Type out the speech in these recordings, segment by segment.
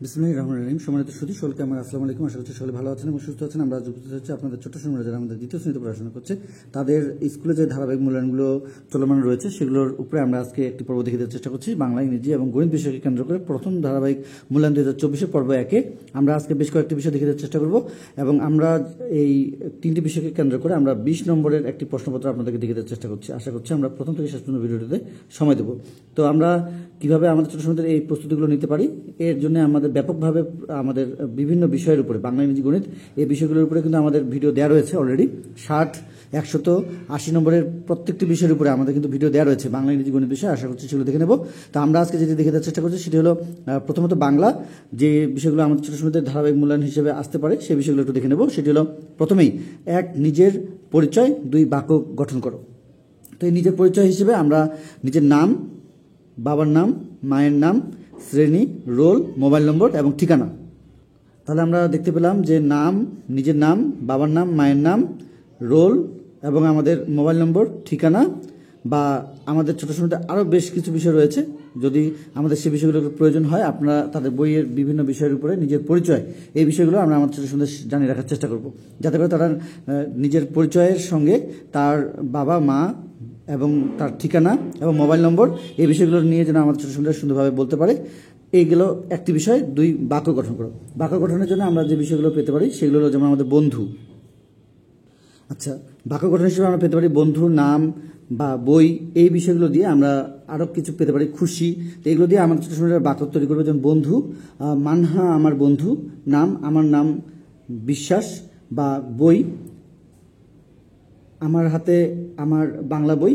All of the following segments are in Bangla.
বিসমিল্লাহির রহমানির রহিম। সম্মানিত সুধী সকলকে আমার আসসালামু আলাইকুম। আশা করছি সকলে ভালো আছেন এবং সুস্থ আছেন। আমরা যুক্ত হচ্ছে আপনাদের ছোট্ট সময় যারা আমাদের দ্বিতীয় শ্রেণীতে পড়াশোনা করছে তাদের স্কুলে যে ধারাবাহিক মূল্যায়নগুলো চলমান রয়েছে সেগুলোর উপরে আমরা আজকে একটি পর্ব দেখে দেওয়ার চেষ্টা করছি। বাংলা, ইংরেজি এবং গণিত বিষয়কে কেন্দ্র করে প্রথম ধারাবাহিক মূল্যায়ন 2024 পর্ব 1-এ আমরা আজকে বেশ কয়েকটি বিষয় দেখে দেওয়ার চেষ্টা করব এবং আমরা এই তিনটি বিষয়কে কেন্দ্র করে আমরা 20 নম্বরের একটি প্রশ্নপত্র আপনাদেরকে দেখে দেওয়ার চেষ্টা করছি। আশা করছি আমরা প্রথম থেকে শেষ পর্যন্ত ভিডিওটিতে সময় দেব। তো আমরা কিভাবে আমাদের ছোট সময়দের এই প্রস্তুতিগুলো নিতে পারি, এর জন্য আমাদের ব্যাপকভাবে আমাদের বিভিন্ন বিষয়ের উপরে বাংলা, ইংরেজি, গণিত এই বিষয়গুলোর উপরে কিন্তু আমাদের ভিডিও দেওয়া রয়েছে অলরেডি। 60, 180 নম্বরের প্রত্যেকটি বিষয়ের উপরে আমাদের কিন্তু ভিডিও দেওয়া রয়েছে বাংলা, ইংরেজি, গণিত বিষয়ে। আশা করছি সেগুলো দেখে নেব। তো আমরা আজকে যেটি দেখে দেওয়ার চেষ্টা করছি সেটি হলো প্রথমত বাংলা, যে বিষয়গুলো আমাদের ছোট সময়দের ধারাবাহিক মূল্যায়ন হিসেবে আসতে পারে সেই বিষয়গুলো একটু দেখে নেব। সেটি হলো প্রথমেই 1, নিজের পরিচয়, 2, বাক্য গঠন করো। তো এই নিজের পরিচয় হিসেবে আমরা নিজের নাম, বাবার নাম, মায়ের নাম, শ্রেণী, রোল, মোবাইল নম্বর এবং ঠিকানা। তাহলে আমরা দেখতে পেলাম যে নাম, নিজের নাম, বাবার নাম, মায়ের নাম, রোল এবং আমাদের মোবাইল নম্বর, ঠিকানা, বা আমাদের ছোটো সময়তে আরও বেশ কিছু বিষয় রয়েছে। যদি আমাদের সেই বিষয়গুলোর প্রয়োজন হয়, আপনারা তাদের বইয়ের বিভিন্ন বিষয়ের উপরে নিজের পরিচয়, এই বিষয়গুলো আমরা আমাদের ছোটো সময় জানিয়ে রাখার চেষ্টা করব, যাতে করে তারা নিজের পরিচয়ের সঙ্গে তার বাবা, মা এবং তার ঠিকানা এবং মোবাইল নম্বর এই বিষয়গুলো নিয়ে যেন আমাদের ছোটো সময় সুন্দরভাবে বলতে পারে। এইগুলো একটি বিষয়। 2, বাক্য গঠন করো। বাক্য গঠনের জন্য আমরা যে বিষয়গুলো পেতে পারি সেগুলো হলো যেমন আমাদের বন্ধু। আচ্ছা, বাক্য গঠন হিসেবে আমরা পেতে পারি বন্ধু, নাম বা বই, এই বিষয়গুলো দিয়ে আমরা আরও কিছু পেতে পারি, খুশি। তো এগুলো দিয়ে আমাদের ছোটো সময় বাক্য তৈরি করবো। যেমন বন্ধু, মানহা আমার বন্ধু, নাম আমার নাম বিশ্বাস, বা বই আমার হাতে আমার বাংলা বই,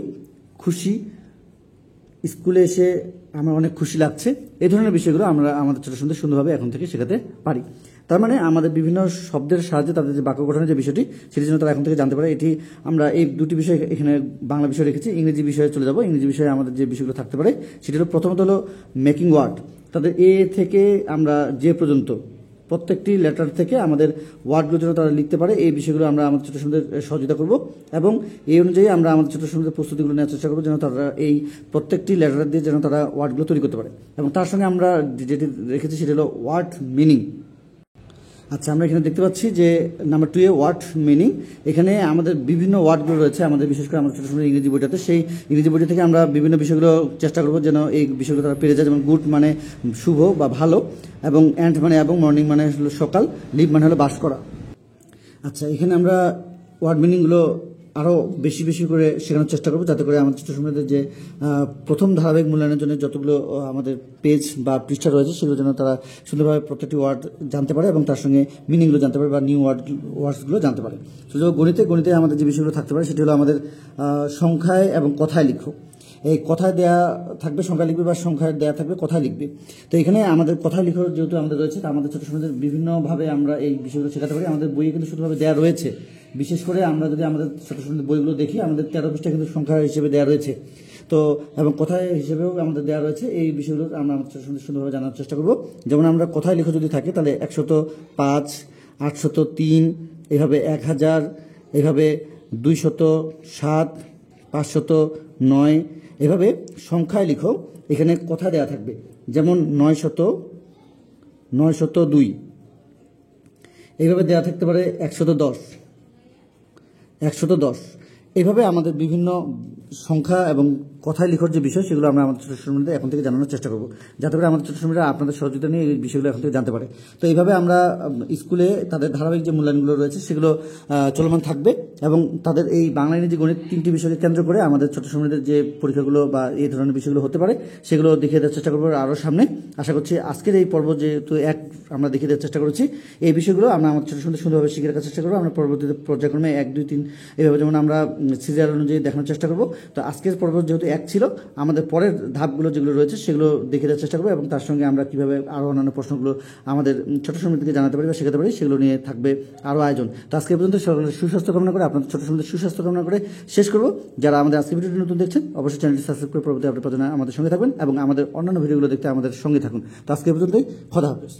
খুশি স্কুলে এসে আমার অনেক খুশি লাগছে। এই ধরনের বিষয়গুলো আমরা আমাদের ছোটো সময় সুন্দরভাবে এখন থেকে শেখাতে পারি। তার মানে আমাদের বিভিন্ন শব্দের সাহায্যে তাদের যে বাক্য গঠনের যে বিষয়টি সেটি যেন তারা এখন থেকে জানতে পারে। এটি আমরা এই দুটি বিষয় এখানে বাংলা বিষয় রেখেছি। ইংরেজি বিষয়ে চলে যাব। ইংরেজি বিষয়ে আমাদের যে বিষয়গুলো থাকতে পারে সেটি হলো প্রথমত হলো মেকিং ওয়ার্ড। তাদের এ থেকে আমরা যে পর্যন্ত প্রত্যেকটি লেটার থেকে আমাদের ওয়ার্ডগুলো যেন তারা লিখতে পারে, এই বিষয়গুলো আমরা আমাদের ছোটো সময় সহযোগিতা করব এবং এই অনুযায়ী আমরা আমাদের ছোটো সময় প্রস্তুতিগুলো নেওয়ার চেষ্টা করবো যেন তারা এই প্রত্যেকটি লেটার দিয়ে যেন তারা ওয়ার্ডগুলো তৈরি করতে পারে। এবং তার সঙ্গে আমরা যেটি রেখেছি সেটি হলো ওয়ার্ড মিনিং। আচ্ছা, আমরা এখানে দেখতে পাচ্ছি যে নাম্বার 2-এ ওয়ার্ড মিনিং। এখানে আমাদের বিভিন্ন ওয়ার্ডগুলো রয়েছে আমাদের, বিশেষ করে আমাদের ছোটো সময় ইংরেজি বইটাতে। সেই ইংরেজি বইটা থেকে আমরা বিভিন্ন বিষয়গুলো চেষ্টা করবো যেন এই বিষয়গুলো তারা পেরে যায়। যেমন গুড মানে শুভ বা ভালো, এবং অ্যান্ড মানে এবং, মর্নিং মানে হলো সকাল, লিভ মানে হলো বাস করা। আচ্ছা, এখানে আমরা ওয়ার্ড মিনিংগুলো আরও বেশি বেশি করে শেখানোর চেষ্টা করবো, যাতে করে আমাদের ছোটো সময়দের যে প্রথম ধারাবাহিক মূল্যায়নের জন্য যতগুলো আমাদের পেজ বা পৃষ্ঠা রয়েছে সেগুলো যেন তারা সুন্দরভাবে প্রত্যেকটি ওয়ার্ড জানতে পারে এবং তার সঙ্গে মিনিংগুলো জানতে পারে বা নিউ ওয়ার্ডসগুলো জানতে পারে। তো গণিতে আমাদের যে বিষয়গুলো থাকতে পারে সেটি হলো আমাদের সংখ্যায় এবং কথায় লিখো। এই কথায় দেয়া থাকবে সংখ্যা লিখবে, বা সংখ্যায় দেয়া থাকবে কথায় লিখবে। তো এখানে আমাদের কথায় লিখো যেহেতু আমাদের রয়েছে, তা আমাদের ছোটো সময়দের বিভিন্নভাবে আমরা এই বিষয়গুলো শেখাতে পারি। আমাদের বইয়ে কিন্তু শুধুভাবে দেওয়া রয়েছে। বিশেষ করে আমরা যদি আমাদের ছোটো সময়দের বইগুলো দেখি, আমাদের 13 পৃষ্ঠা কিন্তু সংখ্যা হিসেবে দেওয়া রয়েছে। তো এবং কথায় হিসেবেও আমাদের দেওয়া রয়েছে। এই বিষয়গুলো আমরা আমাদের ছোটো সময়দের সুন্দরভাবে জানার চেষ্টা করব। যেমন আমরা কথায় লিখো যদি থাকে তাহলে 105, 803, এভাবে 1000, এভাবে 207, 509, এভাবে সংখ্যায় লিখো। এখানে কথা দেয়া থাকবে যেমন 902, এইভাবে দেয়া থাকতে পারে 110। এইভাবে আমাদের বিভিন্ন সংখ্যা এবং কথায় লিখার যে বিষয় সেগুলো আমরা আমাদের ছোটো সময়দের এখন থেকে জানানোর চেষ্টা করব, যাতে করে আমাদের ছোটো সময়রা আপনাদের সহযোগিতা নিয়ে এই বিষয়গুলো এখন থেকে জানতে পারে। তো এইভাবে আমরা স্কুলে তাদের ধারাবাহিক যে মূল্যায়নগুলো রয়েছে সেগুলো চলমান থাকবে এবং তাদের এই বাংলা, ইংরেজি, গণিত 3টি বিষয়কে কেন্দ্র করে আমাদের ছোটো সময়দের যে পরীক্ষাগুলো বা এই ধরনের বিষয়গুলো হতে পারে সেগুলো দেখিয়ে দেওয়ার চেষ্টা করবো আরও সামনে। আশা করছি আজকের এই পর্ব যেহেতু আমরা দেখিয়ে দেওয়ার চেষ্টা করেছি, এই বিষয়গুলো আমরা আমাদের ছোটো সময়দের সুন্দরভাবে শিখে রাখার চেষ্টা করবো। আমরা পরবর্তীতে পর্যায়ক্রমে 1, 2, 3 এভাবে যেমন আমরা সিরিয়াল অনুযায়ী দেখানোর চেষ্টা করবো। তো আজকের পর্ব যেহেতু 1 ছিল, আমাদের পরের ধাপগুলো যেগুলো রয়েছে সেগুলো দেখে দেওয়ার চেষ্টা করবো এবং তার সঙ্গে আমরা কীভাবে আরও অন্যান্য প্রশ্নগুলো আমাদের ছোটো সময় থেকে জানাতে পারি বা শেখাতে পারি সেগুলো নিয়ে থাকবে আরও আয়োজন। তো আজকে পর্যন্ত সকলের সুস্বাস্থ্য কামনা করে, আপনাদের ছোটো সময়দের সুস্বাস্থ্য কামনা করে শেষ করবো। যারা আমাদের আজকে ভিডিওটি নতুন দেখছেন অবশ্যই চ্যানেলটি সাবস্ক্রাইব করে পরবর্তী আপডেট আমাদের সঙ্গে থাকবেন এবং আমাদের অন্যান্য ভিডিওগুলো দেখতে আমাদের সঙ্গে থাকুন। তো আজকে পর্যন্তই, খোদা হাফেজ।